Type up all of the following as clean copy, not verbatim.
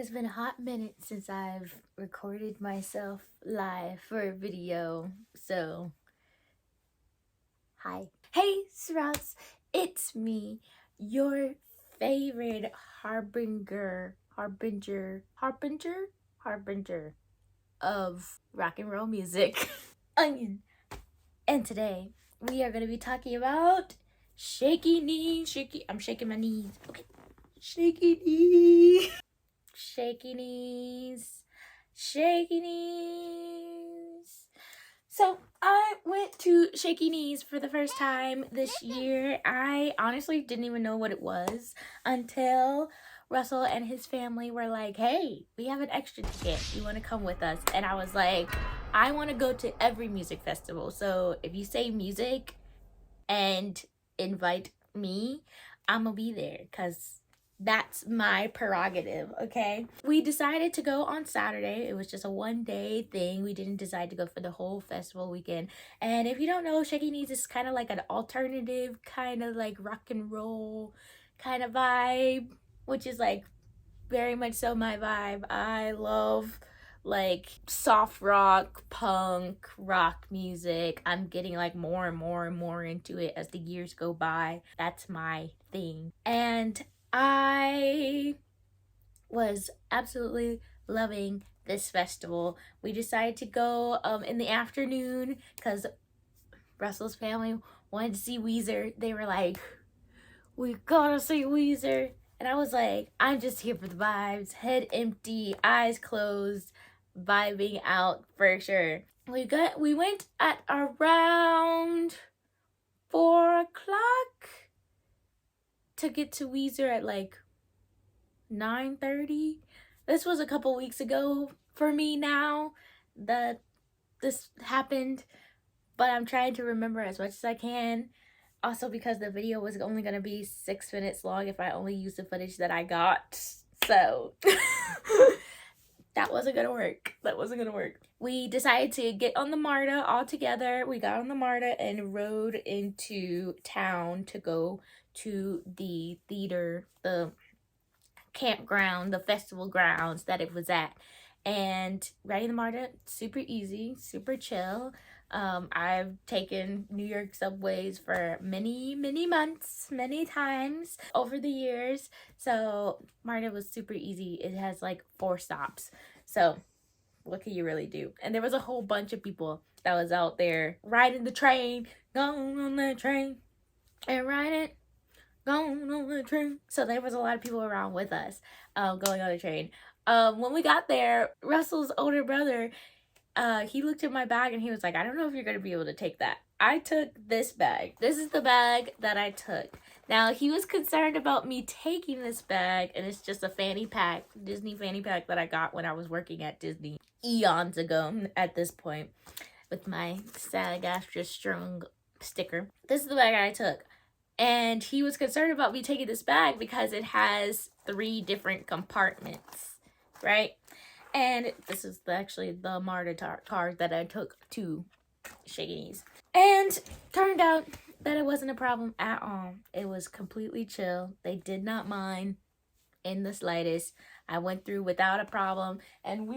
It's been a hot minute since I've recorded myself live for a video, so hi. Hey Sprouts, it's me, your favorite harbinger of rock and roll music, Onion. And today we are going to be talking about Shaky Knees. I'm shaking my knees. Okay. Shaky Knees. Shaky Knees. Shaky Knees. So I went to Shaky Knees for the first time this year. I honestly didn't even know what it was until Russell and his family were like, hey, we have an extra ticket. You want to come with us? And I was like, I want to go to every music festival. So if you say music and invite me, I'm gonna be there because that's my prerogative, okay? We decided to go on Saturday. It was just a one-day thing. We didn't decide to go for the whole festival weekend. And if you don't know, Shaky Knees is kind of like an alternative, kind of like rock and roll kind of vibe, which is like very much so my vibe. I love like soft rock, punk, rock music. I'm getting like more and more and more into it as the years go by. That's my thing. And I was absolutely loving this festival. We decided to go in the afternoon because Russell's family wanted to see Weezer. They were like, we gotta see Weezer. And I was like, I'm just here for the vibes. Head empty, eyes closed, vibing out for sure. We went at around 4 o'clock to get to Weezer at like 9:30. This was a couple weeks ago for me now that this happened, but I'm trying to remember as much as I can. Also because the video was only going to be 6 minutes long if I only used the footage that I got. So that wasn't going to work. We decided to get on the MARTA all together. We got on the MARTA and rode into town to go to the theater, the campground, the festival grounds that it was at. And riding the MARTA, super easy, super chill. I've taken New York subways for many months, many times over the years. So MARTA was super easy. It has like 4 stops. So what can you really do? And there was a whole bunch of people that was out there riding the train, going on the train and riding, going on the train. So there was a lot of people around with us going on the train. When we got there, Russell's older brother, he looked at my bag and he was like, I don't know if you're going to be able to take that. I took this bag. This is the bag that I took. Now, he was concerned about me taking this bag, and it's just a fanny pack, Disney fanny pack that I got when I was working at Disney eons ago at this point with my SAG-AFTRA strong sticker. This is the bag I took. And he was concerned about me taking this bag because it has 3 different compartments, right? And this is actually the MARTA card that I took to Shaky Knees. And turned out that it wasn't a problem at all. It was completely chill. They did not mind in the slightest. I went through without a problem. And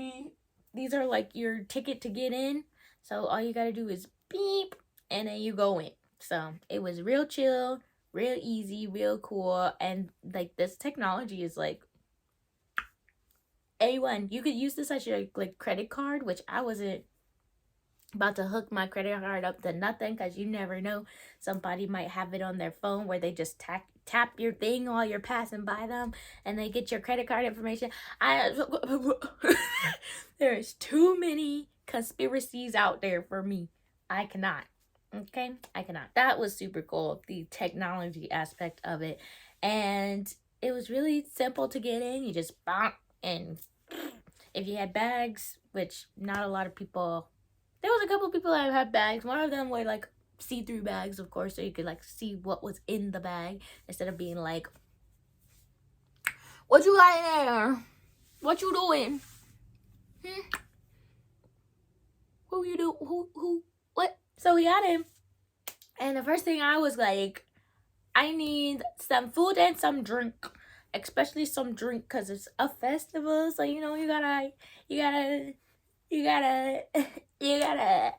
these are like your ticket to get in. So all you gotta do is beep and then you go in. So it was real chill, real easy, real cool. And like this technology is like A1. You could use this as your like credit card, which I wasn't about to hook my credit card up to nothing because you never know. Somebody might have it on their phone where they just tap your thing while you're passing by them and they get your credit card information. There's too many conspiracies out there for me. I cannot. Okay? I cannot. That was super cool, the technology aspect of it. And it was really simple to get in. You just bump and if you had bags, which not a lot of people, there was a couple people that had bags. One of them were like see-through bags, of course, so you could like see what was in the bag instead of being like, what you got in there? What you doing? Who you do? Who? What? So we got him. And the first thing I was like, I need some food and some drink. especially some drink, because it's a festival. So, you know, you gotta, you gotta, you gotta,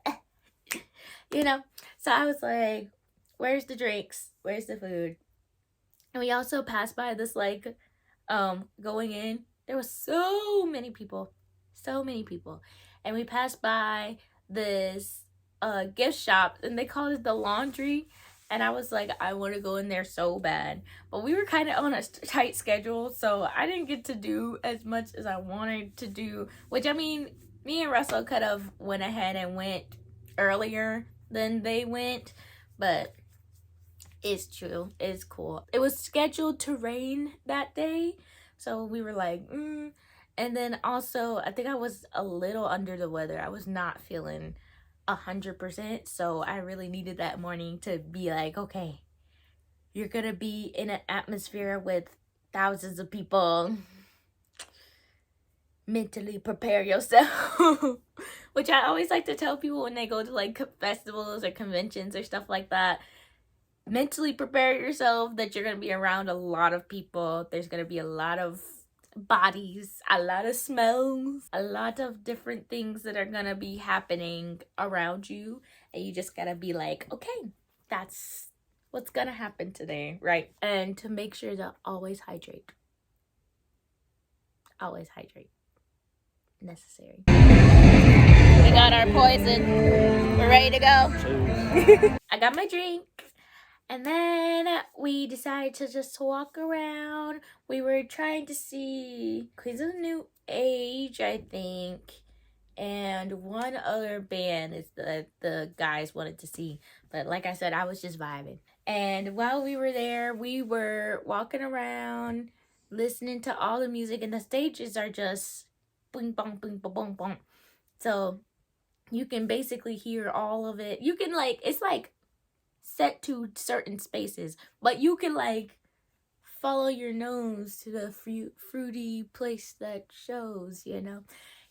you know. So I was like, where's the drinks? Where's the food? And we also passed by this, like, going in, there was so many people. And we passed by this gift shop, and they called it the laundry. And I was like, I want to go in there so bad. But we were kind of on a tight schedule, so I didn't get to do as much as I wanted to do. Which, I mean, me and Russell could have went ahead and went earlier than they went. But it's true. It's cool. It was scheduled to rain that day. So we were like, And then also, I think I was a little under the weather. I was not feeling 100%. So I really needed that morning to be like, okay, you're going to be in an atmosphere with thousands of people. Mentally prepare yourself. Which I always like to tell people when they go to like festivals or conventions or stuff like that. Mentally prepare yourself that you're going to be around a lot of people. There's going to be a lot of bodies, a lot of smells, a lot of different things that are going to be happening around you. And you just got to be like, okay, that's what's going to happen today, right? And to make sure to always hydrate. Always hydrate. Necessary. We got our poison. We're ready to go. I got my drink. And then we decided to just walk around. We were trying to see Queens of the New Age, I think. And one other band is the guys wanted to see. But like I said, I was just vibing. And while we were there, we were walking around, listening to all the music. And the stages are just boom, boom, boom, boom, boom, boom. So you can basically hear all of it. You can like, it's like set to certain spaces, but you can like follow your nose to the fruity place that shows, you know.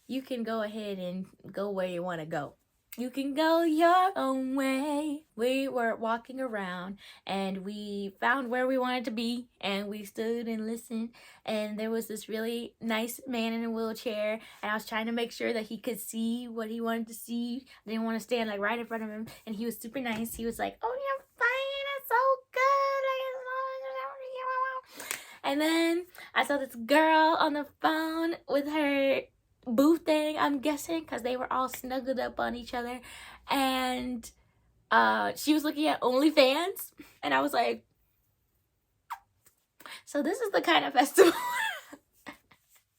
You can go ahead and go where you want to go. You can go your own way. We were walking around and we found where we wanted to be, and we stood and listened, and there was this really nice man in a wheelchair, and I was trying to make sure that he could see what he wanted to see. I didn't want to stand like right in front of him, and he was super nice. He was like, oh, you're fine, that's so good. And then I saw this girl on the phone with her booth thing, I'm guessing, because they were all snuggled up on each other, and she was looking at OnlyFans, and I was like, so this is the kind of festival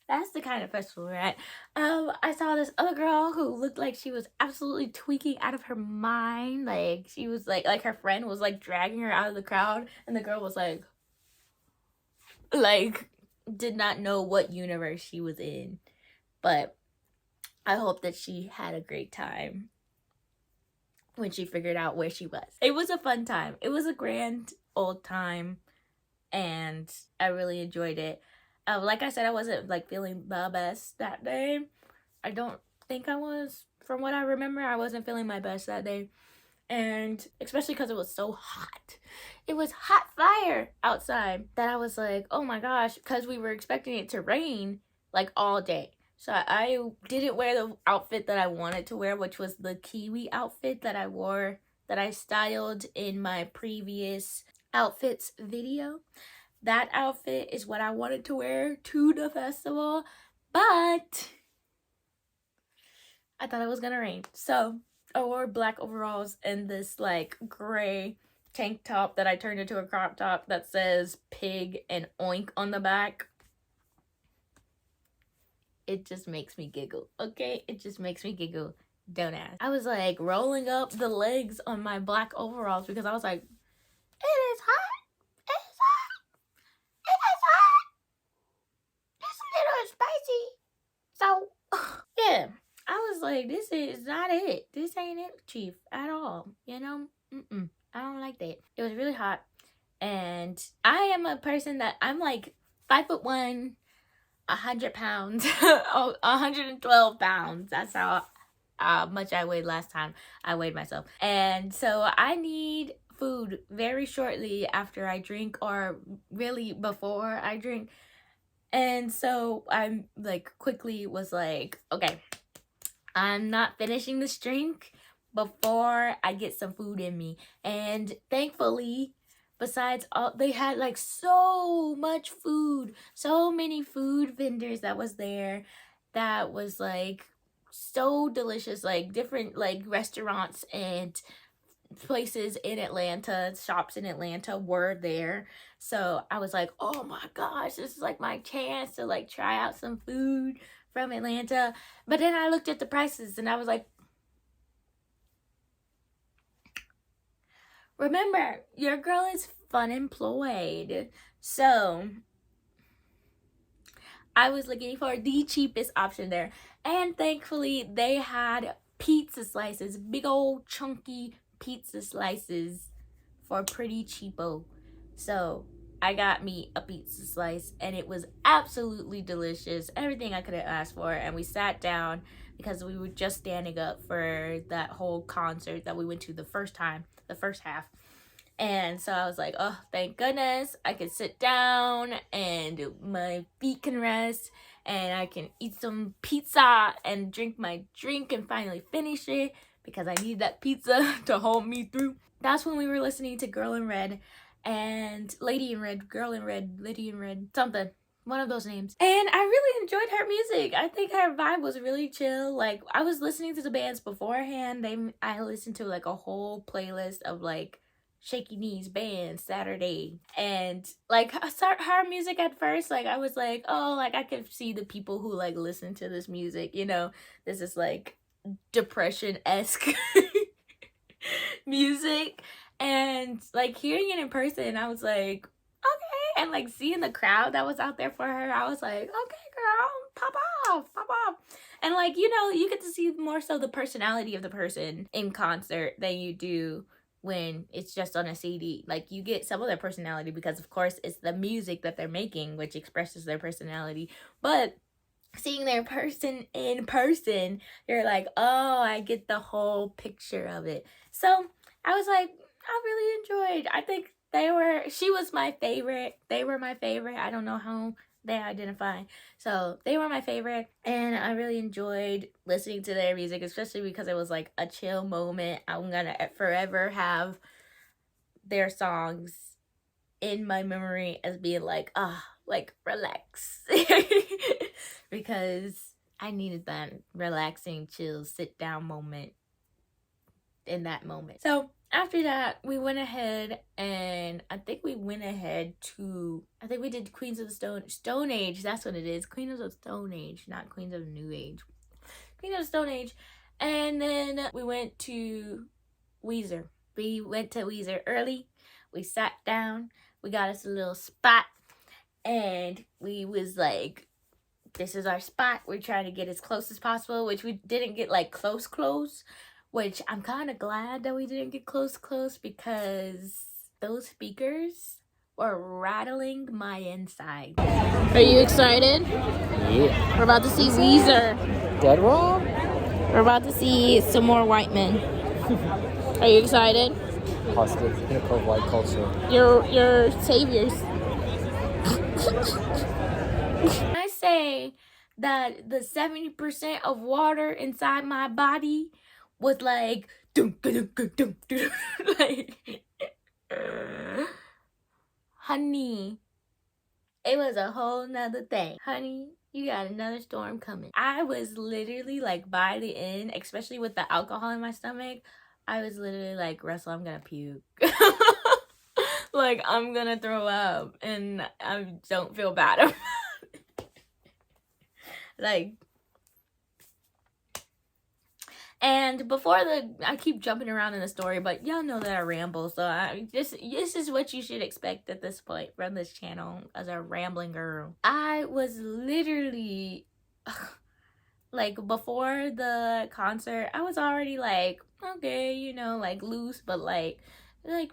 that's the kind of festival we're at. I saw this other girl who looked like she was absolutely tweaking out of her mind. Like she was like her friend was like dragging her out of the crowd, and the girl was like did not know what universe she was in. But I hope that she had a great time when she figured out where she was. It was a fun time. It was a grand old time, and I really enjoyed it. Like I said, I wasn't like feeling the best that day. I don't think I was. From what I remember, I wasn't feeling my best that day. And especially because it was so hot. It was hot fire outside that I was like, oh my gosh, because we were expecting it to rain like all day. So I didn't wear the outfit that I wanted to wear, which was the kiwi outfit that I wore, that I styled in my previous outfits video. That outfit is what I wanted to wear to the festival, but I thought it was gonna rain. So I wore black overalls and this like gray tank top that I turned into a crop top that says pig and oink on the back. It just makes me giggle, okay? It just makes me giggle. Don't ask. I was like rolling up the legs on my black overalls because I was like, it is hot. It is hot. It is hot. It's a little spicy. So, yeah. I was like, this is not it. This ain't it, Chief, at all. You know? I don't like that. It was really hot. And I am a person that I'm like 5'1", 100 pounds, 112 pounds. That's how much I weighed last time I weighed myself. And so I need food very shortly after I drink, or really before I drink. And so I'm like quickly was like, okay, I'm not finishing this drink before I get some food in me. And thankfully, besides all, they had like so much food, so many food vendors that was there, that was like so delicious, like different like restaurants and places in Atlanta, shops in Atlanta were there. So I was like, oh my gosh, this is like my chance to like try out some food from Atlanta. But then I looked at the prices and I was like, remember, your girl is fun employed. So I was looking for the cheapest option there. And thankfully they had pizza slices, big old chunky pizza slices for pretty cheapo. So I got me a pizza slice and it was absolutely delicious. Everything I could have asked for. And we sat down because we were just standing up for that whole concert that we went to the first time, the first half. And so I was like, oh, thank goodness I could sit down and my feet can rest and I can eat some pizza and drink my drink and finally finish it, because I need that pizza to hold me through. That's when we were listening to Girl in Red and Lady in Red, Girl in Red, Lady in Red, something. One of those names. And I really enjoyed her music. I think her vibe was really chill. Like, I was listening to the bands beforehand. I listened to like a whole playlist of like Shaky Knees band Saturday, and like her music at first, like I was like, oh, like I could see the people who like listen to this music, you know, this is like depression-esque music. And like hearing it in person, I was like, okay. And like seeing the crowd that was out there for her, I was like, okay, girl, pop off. And like, you know, you get to see more so the personality of the person in concert than you do when it's just on a CD. Like, you get some of their personality because of course it's the music that they're making which expresses their personality, but seeing their person in person, you're like, oh, I get the whole picture of it. So I was like, I really enjoyed. I think they were my favorite. I don't know how they identify. So they were my favorite, and I really enjoyed listening to their music, especially because it was like a chill moment. I'm gonna forever have their songs in my memory as being like, like relax. Because I needed that relaxing, chill, sit down moment in that moment. So after that, we went ahead and I think we did Queens of the Stone Age. That's what it is. Queens of the Stone Age, not Queens of the New Age. Queens of the Stone Age. And then we went to Weezer. We went to Weezer early. We sat down. We got us a little spot. And we was like, this is our spot. We're trying to get as close as possible, which we didn't get like close, which I'm kind of glad that we didn't get close because those speakers were rattling my inside. Are you excited? Yeah. We're about to see Weezer. Dead wrong? We're about to see some more white men. Are you excited? Positive pinnacle of white culture. Your saviors. I say that the 70% of water inside my body was like, like, honey, it was a whole nother thing. Honey, you got another storm coming. I was literally like, by the end, especially with the alcohol in my stomach, I was literally like, Russell, I'm gonna puke. Like, I'm gonna throw up, and I don't feel bad about it. Like, and before I keep jumping around in the story, but y'all know that I ramble, so this is what you should expect at this point from this channel as a rambling girl. I was literally, like, before the concert, I was already like, okay, you know, like loose, but like, you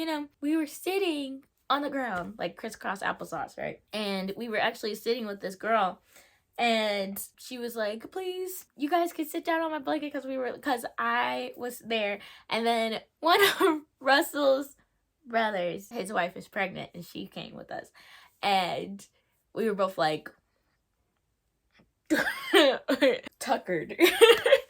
know, we were sitting on the ground, like crisscross applesauce, right? And we were actually sitting with this girl, And she was like, please, you guys can sit down on my blanket because I was there. And then one of Russell's brothers, his wife is pregnant and she came with us. And we were both like, tuckered.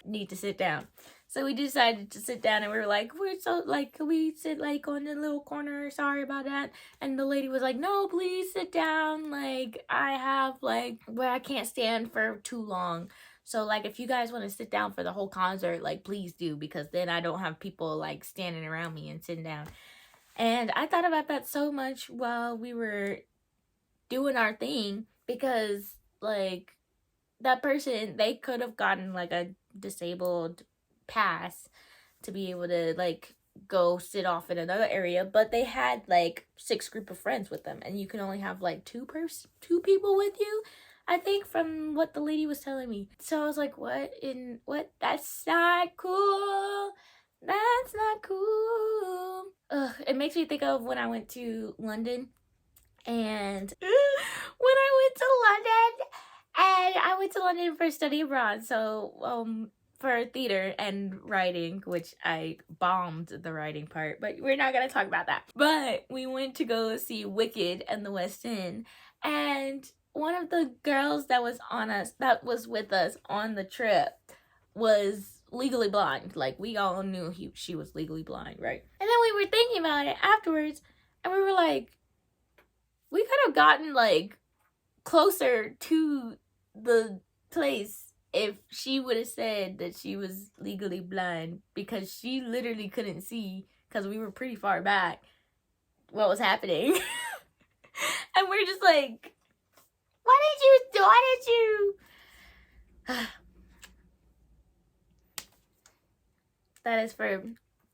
Need to sit down. So we decided to sit down and we were like, can we sit like on the little corner? Sorry about that. And the lady was like, no, please sit down. Like, I have like where I can't stand for too long. So like, if you guys want to sit down for the whole concert, like, please do, because then I don't have people like standing around me and sitting down. And I thought about that so much while we were doing our thing, because like, that person, they could have gotten like a disabled pass to be able to like go sit off in another area, but they had like 6 group of friends with them, and you can only have like two people with you, I think, from what the lady was telling me. So I was like, what? That's not cool. That's not cool. Ugh, it makes me think of when I went to London. And when I went to London, and I went to London for study abroad, so for theater and writing, which I bombed the writing part, but we're not gonna talk about that. But we went to go see Wicked in the West End, and one of the girls that was with us on the trip was legally blind. Like, we all knew she was legally blind, right? And then we were thinking about it afterwards, and we were like, we could have gotten like closer to the place if she would have said that she was legally blind, because she literally couldn't see, because we were pretty far back, what was happening. And we're just like, why did you that is for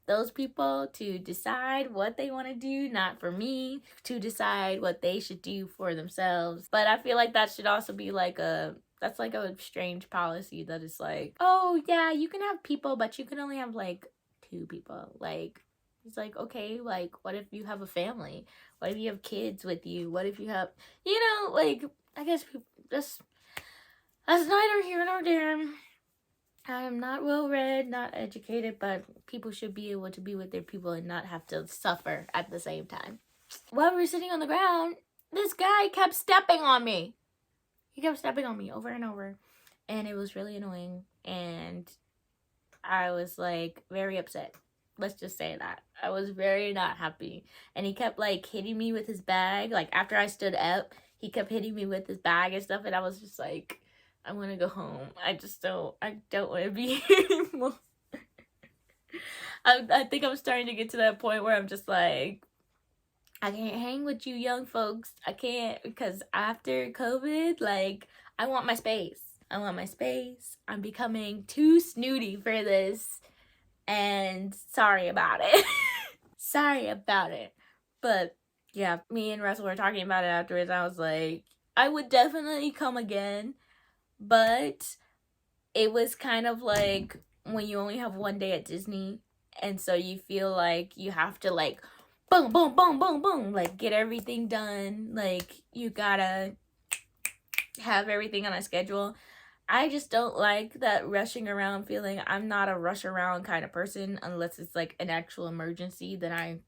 those people to decide what they want to do, not for me to decide what they should do for themselves. But I feel like that should also be like that's like a strange policy that is like, oh yeah, you can have people, but you can only have like 2 people. Like, it's like, okay, like, what if you have a family? What if you have kids with you? What if you have, like, I guess that's neither here nor there. I am not well-read, not educated, but people should be able to be with their people and not have to suffer at the same time. While we were sitting on the ground, this guy kept stepping on me. He kept stepping on me over and over, and it was really annoying, and I was like very upset. Let's just say that. I was very not happy, and he kept like hitting me with his bag. Like, after I stood up, he kept hitting me with his bag and stuff, and I was just like, I want to go home. I don't want to be here anymore. I think I'm starting to get to that point where I'm just like, I can't hang with you young folks. I can't, because after COVID, like, I want my space. I'm becoming too snooty for this, and sorry about it. Sorry about it. But yeah, me and Russell were talking about it afterwards. I was like, I would definitely come again. But it was kind of like when you only have one day at Disney, and so you feel like you have to like boom, boom, boom, boom, boom, like get everything done. Like, you gotta have everything on a schedule. I just don't like that rushing around feeling. I'm not a rush around kind of person unless it's like an actual emergency. Then I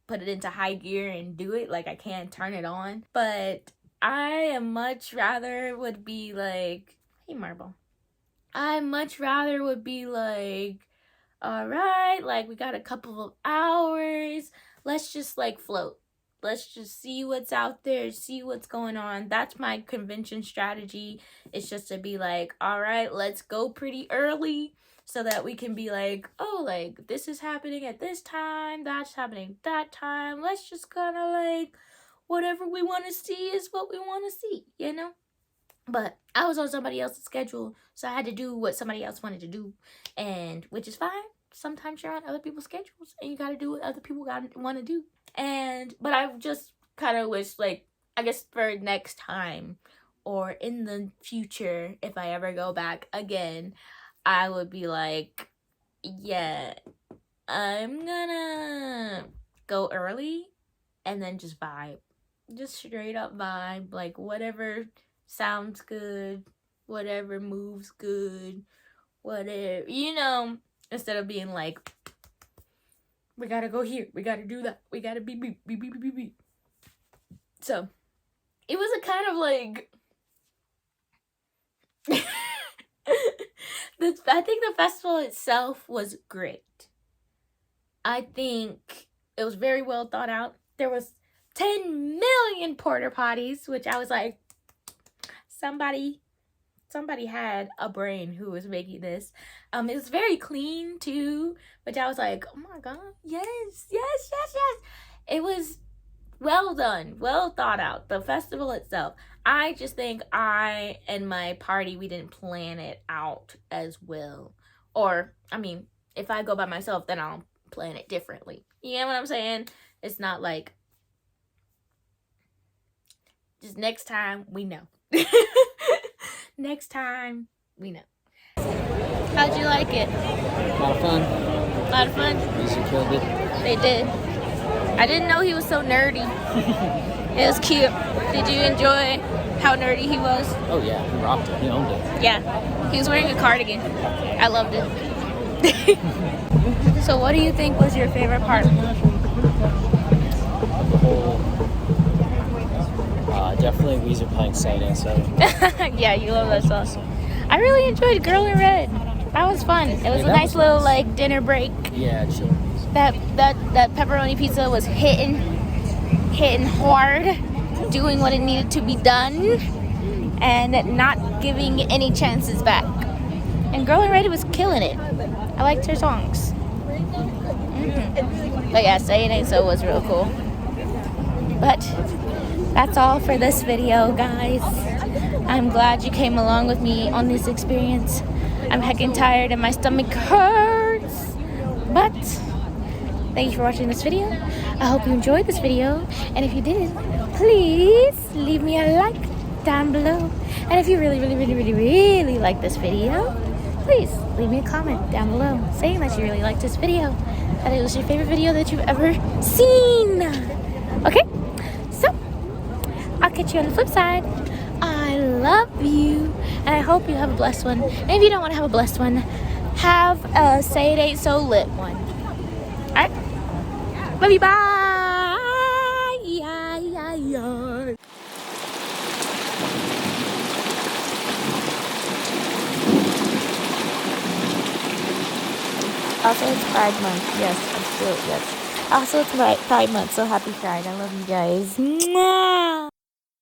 put it into high gear and do it. Like, I can't turn it on. But I much rather would be like, hey, Marble. I much rather would be like, all right, like, we got a couple of hours. Let's just like float. Let's just see what's out there, see what's going on. That's my convention strategy. It's just to be like, all right, let's go pretty early so that we can be like, oh, like, this is happening at this time, that's happening that time. Let's just kind of like, whatever we want to see is what we want to see, you know? But I was on somebody else's schedule, so I had to do what somebody else wanted to do, and which is fine. Sometimes you're on other people's schedules, and you got to do what other people want to do. But I just kind of wish, like, I guess for next time or in the future, if I ever go back again, I would be like, yeah, I'm gonna go early and then just vibe. Just straight up vibe. Like, whatever sounds good, whatever moves good, whatever, you know, instead of being like, we gotta go here, we gotta do that, we gotta beep, beep, beep, beep, beep, beep. So, it was a kind of like, I think the festival itself was great. I think it was very well thought out. There was 10 million porta potties, which I was like, somebody had a brain who was making this. It was very clean too, which I was like, oh my god, yes. It was well done, well thought out. The festival itself, I just think I and my party, we didn't plan it out as well. Or, I mean, if I go by myself, then I'll plan it differently. You know what I'm saying? It's not like, just next time we know. Next time we know. How'd you like it? A lot of fun. A lot of fun? Music killed it. They did. I didn't know he was so nerdy. It was cute. Did you enjoy how nerdy he was? Oh yeah, he rocked it. He owned it. Yeah. He was wearing a cardigan. I loved it. So what do you think was your favorite part? Definitely Weezer playing Saturday, so. Yeah, you love that song. I really enjoyed Girl in Red. That was fun. It was a nice little like dinner break. Yeah, chill. That pepperoni pizza was hitting hard, doing what it needed to be done, and not giving any chances back. And Girl in Red was killing it. I liked her songs. But yeah, Say It Ain't So was real cool. But that's all for this video, guys. I'm glad you came along with me on this experience. I'm heckin' tired and my stomach hurts. But thank you for watching this video. I hope you enjoyed this video. And if you did, please leave me a like down below. And if you really like this video, please leave me a comment down below saying that you really liked this video. That it was your favorite video that you've ever seen. Okay? So, I'll catch you on the flip side. I love you, and I hope you have a blessed one. And if you don't want to have a blessed one, have a Say It Ain't So lit one. Alright? Love you, bye! Also, it's Pride Month. Yes. Also, it's Pride Month, so happy Pride. I love you guys. Mwah!